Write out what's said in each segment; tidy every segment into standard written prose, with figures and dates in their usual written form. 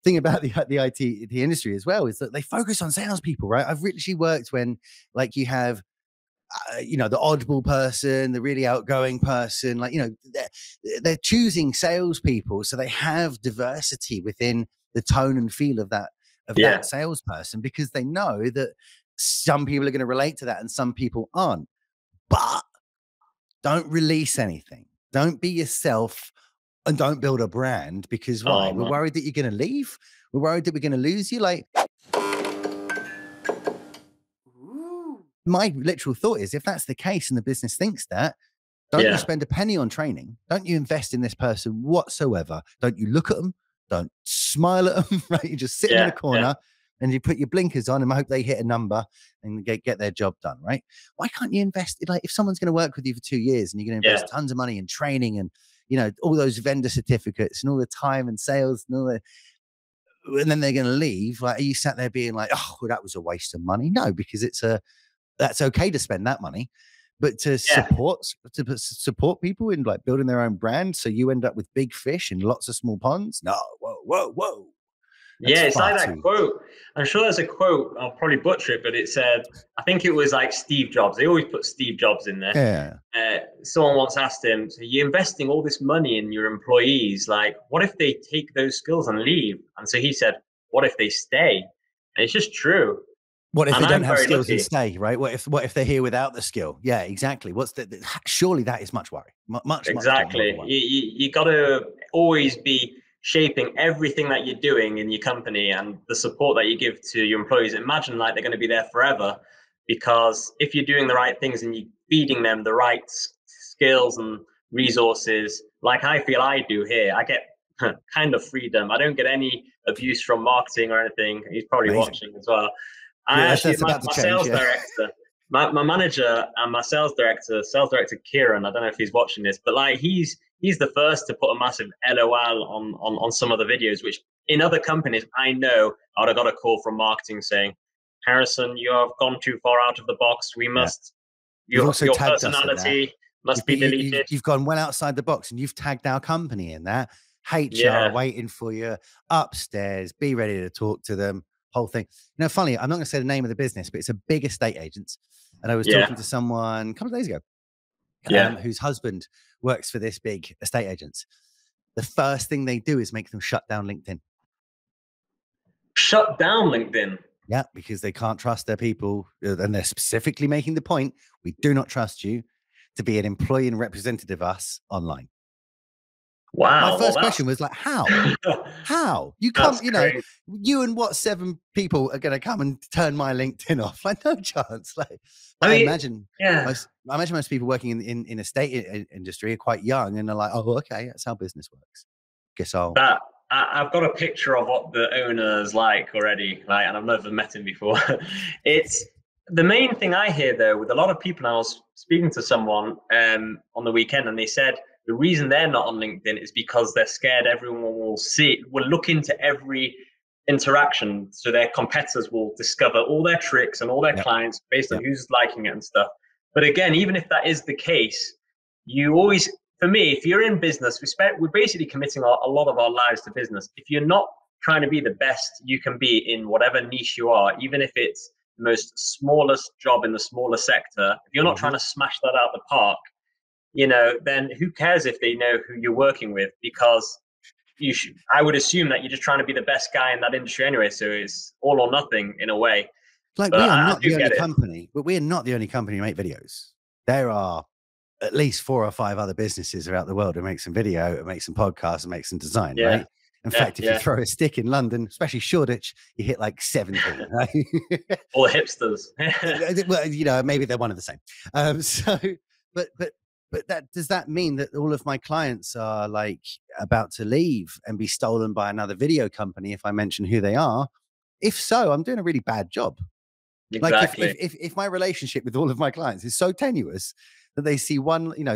thing about the IT the industry as well is that they focus on salespeople, right? I've literally worked when like you have the oddball person, the really outgoing person, like, they're choosing salespeople. So they have diversity within the tone and feel of that salesperson, because they know that some people are going to relate to that and some people aren't. But don't release anything. Don't be yourself and don't build a brand, because why? We're worried that you're going to leave. We're worried that we're going to lose you. Like, my literal thought is, if that's the case and the business thinks that, don't you spend a penny on training? Don't you invest in this person whatsoever? Don't you look at them? Don't smile at them, right? You just sit in the corner and you put your blinkers on and hope they hit a number and get their job done, right? Why can't you invest? Like, if someone's going to work with you for 2 years and you're going to invest tons of money in training and, all those vendor certificates and all the time and sales and all the, and then they're going to leave, like, are you sat there being like, oh, well, that was a waste of money? No, because that's okay to spend that money, but to support people in like building their own brand, so you end up with big fish in lots of small ponds. No, whoa. That's it's like that quote. I'm sure there's a quote. I'll probably butcher it, but it said, I think it was like Steve Jobs. They always put Steve Jobs in there. Someone once asked him, so you're investing all this money in your employees. Like, what if they take those skills and leave? And so he said, what if they stay? And it's just true. What if they don't have skills and stay, right? What if they're here without the skill? Yeah, exactly. Surely that is much worry. Much exactly. You got to always be shaping everything that you're doing in your company and the support that you give to your employees. Imagine like they're going to be there forever, because if you're doing the right things and you're feeding them the right skills and resources, like I feel I do here, I get kind of freedom. I don't get any abuse from marketing or anything. He's probably watching as well. My sales director, my manager and my sales director Kieran, I don't know if he's watching this, but like he's the first to put a massive LOL on some of the videos, which in other companies I know I would have got a call from marketing saying, Harrison, you have gone too far out of the box. We must your personality must be deleted. You've gone well outside the box, and you've tagged our company in that. HR waiting for you upstairs. Be ready to talk to them. Whole thing. Funny, I'm not going to say the name of the business, but it's a big estate agent. And I was talking to someone a couple of days ago, whose husband works for this big estate agent. The first thing they do is make them shut down LinkedIn. Shut down LinkedIn? Yeah, because they can't trust their people. And they're specifically making the point, we do not trust you to be an employee and representative of us online. Wow. My first question was like, how? How? You come, you and what 7 people are going to come and turn my LinkedIn off? Like, no chance. Like, I imagine most people working in estate industry are quite young and they're like, oh, okay, that's how business works. Guess I've got a picture of what the owner's like already, like, and I've never met him before. It's the main thing I hear though with a lot of people. I was speaking to someone on the weekend, and they said the reason they're not on LinkedIn is because they're scared everyone will look into every interaction, so their competitors will discover all their tricks and all their clients based on who's liking it and stuff. But again, even if that is the case, you always, for me, if you're in business, we're basically committing a lot of our lives to business. If you're not trying to be the best you can be in whatever niche you are, even if it's the most smallest job in the smallest sector, if you're not trying to smash that out the park, then who cares if they know who you're working with? Because I would assume that you're just trying to be the best guy in that industry anyway. So it's all or nothing in a way. Like, we are not the only company, but we're not the only company who make videos. There are at least 4 or 5 other businesses around the world who make some video, and make some podcasts, and make some design, right? In fact, if you throw a stick in London, especially Shoreditch, you hit like 70. Right? All the hipsters. Well, maybe they're one of the same. But does that mean that all of my clients are like about to leave and be stolen by another video company if I mention who they are? If so, I'm doing a really bad job. Exactly. Like if my relationship with all of my clients is so tenuous that they see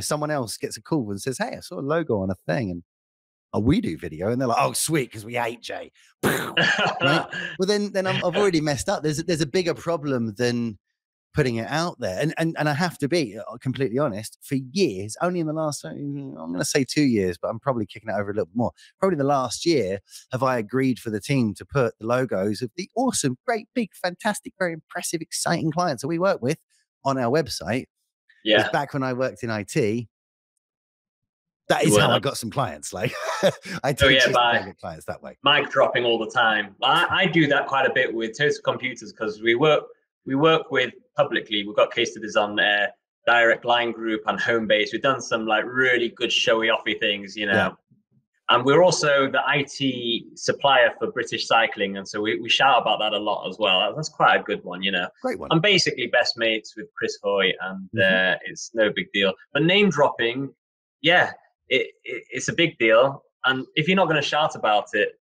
someone else gets a call and says, hey, I saw a logo on a thing and we do video, and they're like, oh, sweet, because we hate Jay. Right? Well, then I've already messed up. There's a bigger problem than putting it out there. And I have to be completely honest, for years, only in the last, I'm going to say 2 years, but I'm probably kicking it over a little bit more. Probably the last year have I agreed for the team to put the logos of the awesome, great, big, fantastic, very impressive, exciting clients that we work with on our website. Yeah. Because back when I worked in IT, that is how I got some clients. Like I did get clients that way. Mic dropping all the time. I do that quite a bit with Total Computers because we work with publicly. We've got case studies on Direct Line Group and Homebase. We've done some like really good showy offy things, you know. Yeah. And we're also the IT supplier for British Cycling. And so we shout about that a lot as well. That's quite a good one, you know. Great one. I'm basically best mates with Chris Hoy, and it's no big deal. But name dropping, yeah, it's a big deal. And if you're not going to shout about it,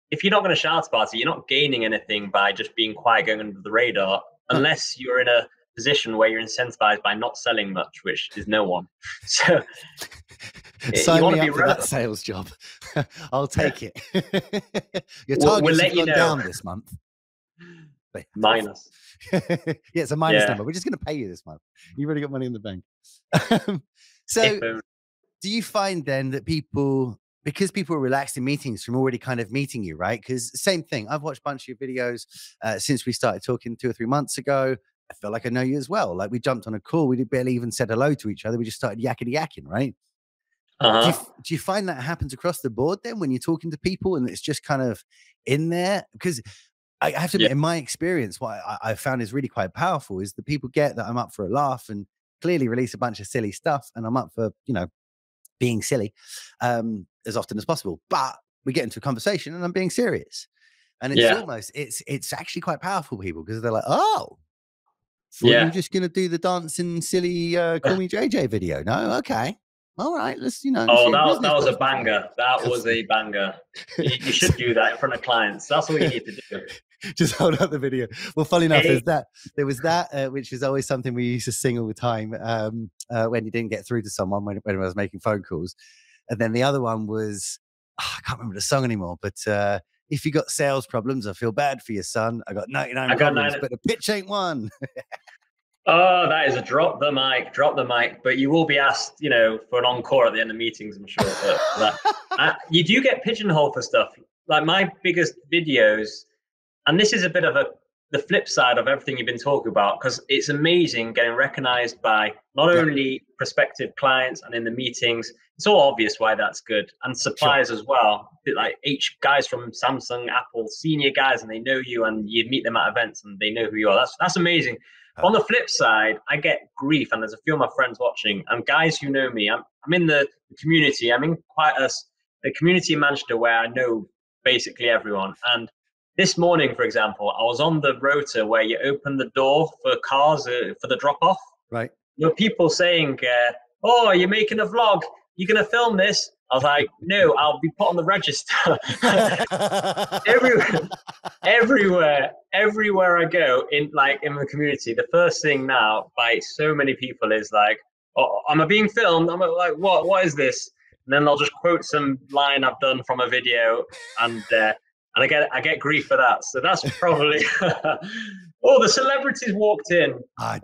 you're not gaining anything by just being quiet, going under the radar, unless you're in a position where you're incentivized by not selling much, which is no one. So sign me up for that sales job. I'll take it. Your target's gone down this month. Minus. Yeah, it's a minus number. We're just going to pay you this month. You've already got money in the bank. So do you find then that because people are relaxed in meetings from already kind of meeting you, right? Because same thing. I've watched a bunch of your videos since we started talking 2 or 3 months ago. I feel like I know you as well. Like we jumped on a call. We barely even said hello to each other. We just started yakking, right? Do you find that happens across the board then when you're talking to people and it's just kind of in there? Because I have to admit, in my experience, what I found is really quite powerful is the people get that I'm up for a laugh and clearly release a bunch of silly stuff. And I'm up for, being silly as often as possible. But we get into a conversation and I'm being serious. And it's it's actually quite powerful, people, because they're like, oh, you're just going to do the dancing silly Call Me JJ video. No? Okay. All right. Let's, Oh, that was a banger. That was a banger. You should do that in front of clients. That's what you need to do. Just hold up the video. Well, funny enough, there was that, which is always something we used to sing all the time when you didn't get through to someone when I was making phone calls. And then the other one was, I can't remember the song anymore, but if you got sales problems, I feel bad for your son. I got 99 problems, but the pitch ain't one. Oh, that is a drop the mic. But you will be asked, for an encore at the end of meetings, I'm sure. But you do get pigeonholed for stuff. Like my biggest videos, and this is a bit of the flip side of everything you've been talking about, because it's amazing getting recognized by not only prospective clients and in the meetings. It's all obvious why that's good, and suppliers as well. Like guys from Samsung, Apple, senior guys, and they know you, and you meet them at events, and they know who you are. That's amazing. On the flip side, I get grief, and there's a few of my friends watching, and guys who know me. I'm in the community. I'm in quite a community in Manchester where I know basically everyone. And this morning, for example, I was on the rotor where you open the door for cars for the drop-off. Right. There were people saying, "Oh, you're making a vlog. You're going to film this?" I was like, "No, I'll be put on the register." everywhere I go in the community, the first thing now by so many people is like, "Oh, am I being filmed?" I'm like, "What is this?" And then they'll just quote some line I've done from a video, and I get grief for that. So that's probably. Oh, the celebrities walked in. I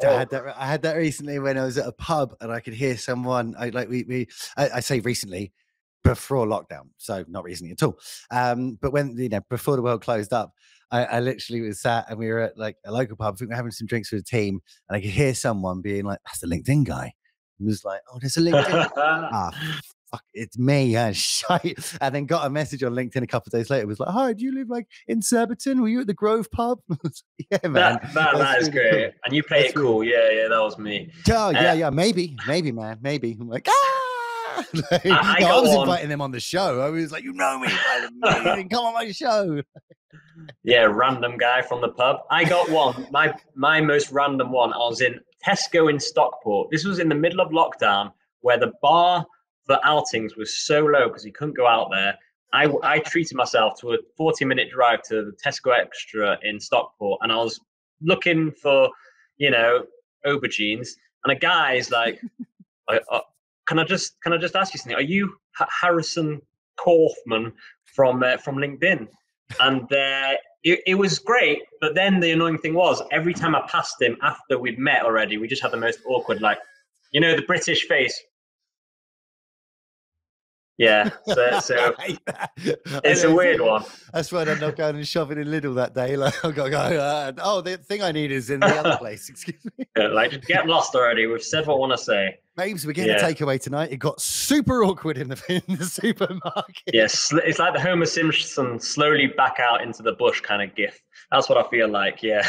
had that recently when I was at a pub and I could hear someone. I say recently, before lockdown, so not recently at all. But when before the world closed up, I literally was sat and we were at like a local pub. I think we were having some drinks with the team, and I could hear someone being like, "That's the LinkedIn guy." He was like, "Oh, there's a LinkedIn." Fuck, it's me, shite. And then got a message on LinkedIn a couple of days later. It was like, "Hi, do you live like in Surbiton? Were you at the Grove pub?" Yeah, man. That is great. Cool. And you play it cool. Yeah, that was me. Oh, yeah, maybe, man, maybe. I'm like, I was inviting them on the show. I was like, "You know me, come on my show." Yeah, random guy from the pub. I got one. My most random one. I was in Tesco in Stockport. This was in the middle of lockdown, where the bar for outings was so low because you couldn't go out there. I treated myself to a 40-minute drive to the Tesco Extra in Stockport, and I was looking for, aubergines, and a guy's like, "Can I just ask you something? Are you Harrison Kaufman from LinkedIn?" And it was great. But then the annoying thing was, every time I passed him after we'd met already, we just had the most awkward, like, you know, the British face. Yeah, so it's a weird one. That's why I'm not going and shopping in Lidl that day. Like, I've got to go, oh, the thing I need is in the other place. Excuse me. Like, get lost already. We've said what we want to say. Babes, we're getting a takeaway tonight. It got super awkward in the supermarket. Yes, it's like the Homer Simpson slowly back out into the bush kind of gif. That's what I feel like, yeah.